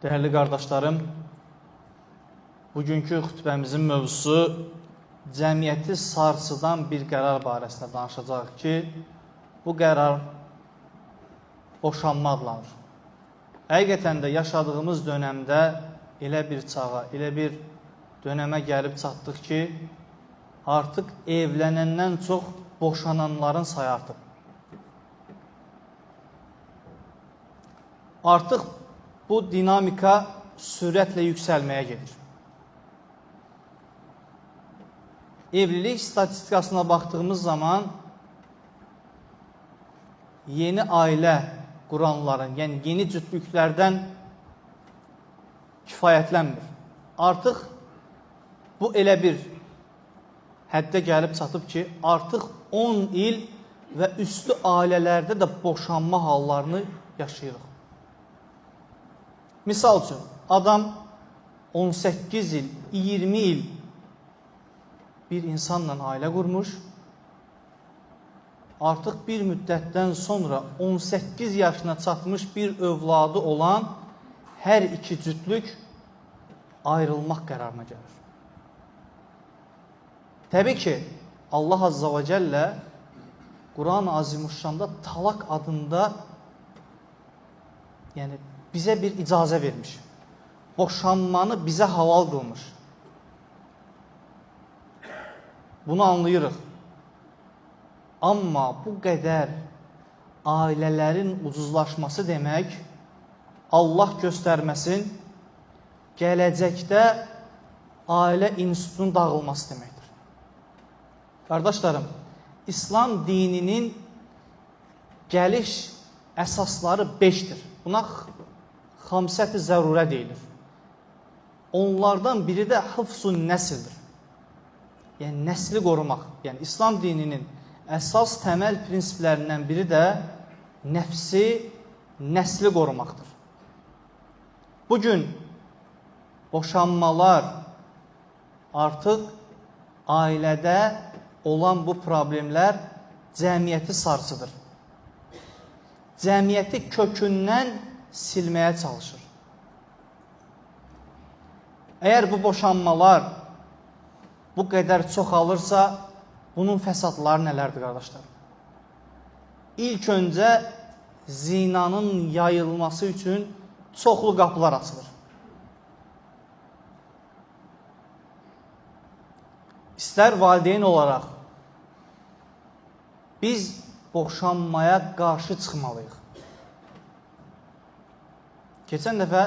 Dəyərli qardaşlarım, bugünkü xütbəmizin mövzusu cəmiyyəti sarsıdan bir qərar barəsində danışacaq ki, bu qərar boşanma adlanır. Həqiqətən də yaşadığımız dönəmdə elə bir çağa, elə bir dönəmə gəlib çatdıq ki, artıq evlənəndən çox boşananların sayı artıb. Artıq bu dinamika sürətlə yüksəlməyə gedir. Evlilik statistikasına baxdığımız zaman yeni ailə quranların, yəni yeni cütlüklərdən kifayətlənmir. Artıq bu elə bir həddə gəlib çatıb ki, artıq 10 il və üstü ailələrdə də boşanma hallarını yaşayırıq. Misal üçün, adam 18 il, 20 il bir insanla ailə qurmuş, artıq bir müddətdən sonra 18 yaşına çatmış bir övladı olan hər iki cütlük ayrılmaq qərarına gəlir. Təbii ki, Allah Azza və Cəllə Quran-ı Azimuşşanda talaq adında bizə bir icazə vermiş. Boşanmanı bizə halal qılmış. Bunu anlayırıq. Amma bu qədər ailələrin ucuzlaşması demək, Allah göstərməsin, gələcəkdə ailə institutunun dağılması deməkdir. Qardaşlarım, İslam dininin gəliş əsasları 5-dir. Buna xamsət-i zərurə deyilir. Onlardan biri də hıfz-ı nəsildir. Yəni, nəsli qorumaq. Yəni, İslam dininin əsas təməl prinsiplərindən biri də nəfsi, nəsli qorumaqdır. Bugün boşanmalar artıq ailədə olan bu problemlər cəmiyyəti sarsıdır. Cəmiyyəti kökündən silməyə çalışır. Əgər bu boşanmalar bu qədər çoxalırsa, bunun fəsadları nələrdir, qardaşlar? İlk öncə zinanın yayılması üçün çoxlu qapılar açılır. İstər valideyn olaraq biz boşanmaya qarşı çıxmalıyıq. Keçən dəfə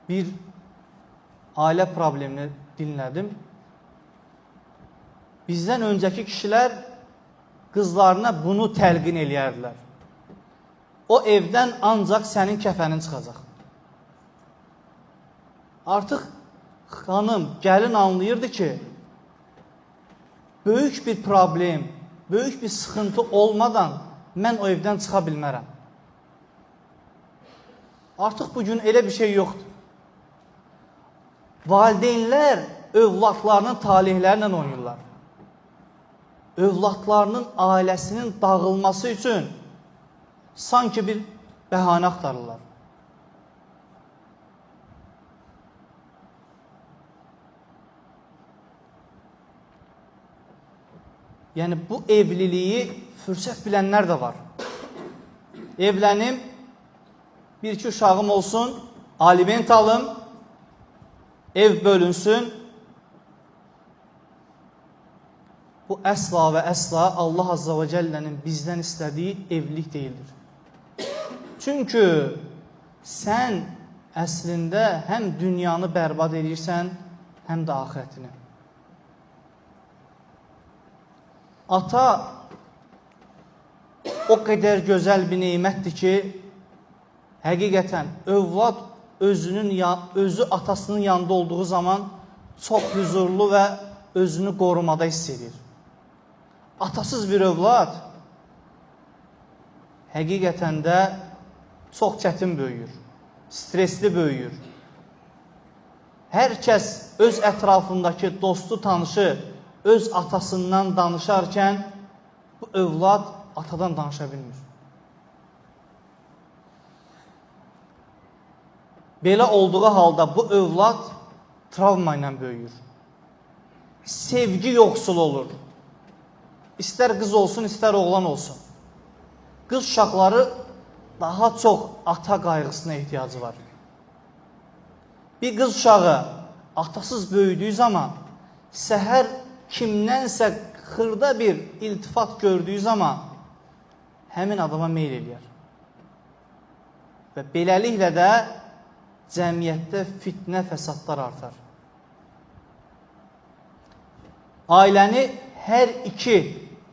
bir ailə problemini dinlədim. Bizdən öncəki kişilər qızlarına bunu təlqin eləyərdilər. O evdən ancaq sənin kəfənin çıxacaq. Artıq xanım, gəlin anlayırdı ki, böyük bir problem, böyük bir sıxıntı olmadan mən o evdən çıxa bilmərəm. Artıq bugün elə bir şey yoxdur. Valideynlər övladlarının talihlərlə oynayırlar. Övladlarının ailəsinin dağılması üçün sanki bir bəhanə axtarırlar. Yəni, bu evliliyi fürsət bilənlər də var. Evlənim, bir-iki uşağım olsun, aliment alım, ev bölünsün. Bu əsla və əsla Allah Azza və Cəllənin bizdən istədiyi evlilik deyildir. Çünki sən əslində həm dünyanı bərbad edirsən, həm də axirətini. Ata o qədər gözəl bir neymətdir ki, həqiqətən övlad özü atasının yanında olduğu zaman çox huzurlu və özünü qorumada hiss edir. Atasız bir övlad həqiqətən də çox çətin böyüyür, stresli böyüyür. Hər kəs öz ətrafındakı dostu, tanışı, öz atasından danışarkən bu övlad atadan danışa bilmir. Belə olduğu halda bu övlad travma ilə böyüyür. Sevgi yoxsul olur. İstər qız olsun, istər oğlan olsun. Qız uşaqları daha çox ata qayğısına ehtiyacı var. Bir qız uşağı atasız böyüdüyü zaman, səhər kimdənsə xırda bir iltifat gördüyü zaman həmin adama meyl eləyər. Və beləliklə də cəmiyyətdə fitnə, fəsadlar artar. Ailəni hər iki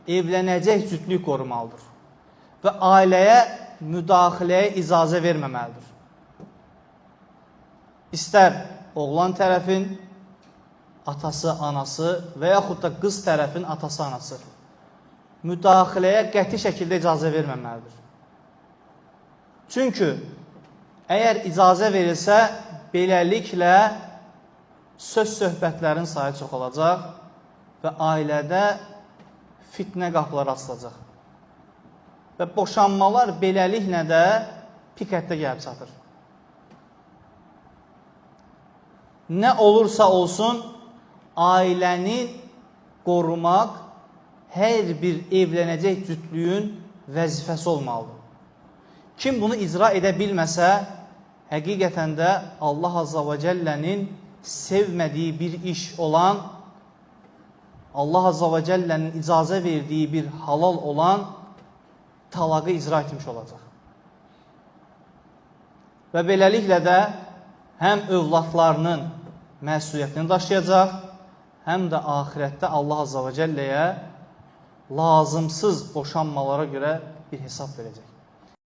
evlənəcək cütlük qorumalıdır və ailəyə müdaxiləyə icazə verməməlidir. İstər oğlan tərəfin atası, anası və yaxud da qız tərəfin atası, anası müdaxiləyə qəti şəkildə icazə verməməlidir. Çünki əgər icazə verilsə, beləliklə söz-söhbətlərin sayı çox olacaq və ailədə fitnə qapıları açılacaq. Və boşanmalar beləliklə də pikətdə gəlib çatır. Nə olursa olsun, ailəni qorumaq hər bir evlənəcək cütlüyün vəzifəsi olmalıdır. Kim bunu icra edə bilməsə, həqiqətən də Allah Azza və Cəllənin sevmədiyi bir iş olan, Allah Azza və Cəllənin icazə verdiyi bir halal olan talaqı icra etmiş olacaq. Və beləliklə də həm övladlarının məsuliyyətini daşıyacaq, həm də axirətdə Allah Azza və Cəlləyə lazımsız boşanmalara görə bir hesab verəcək.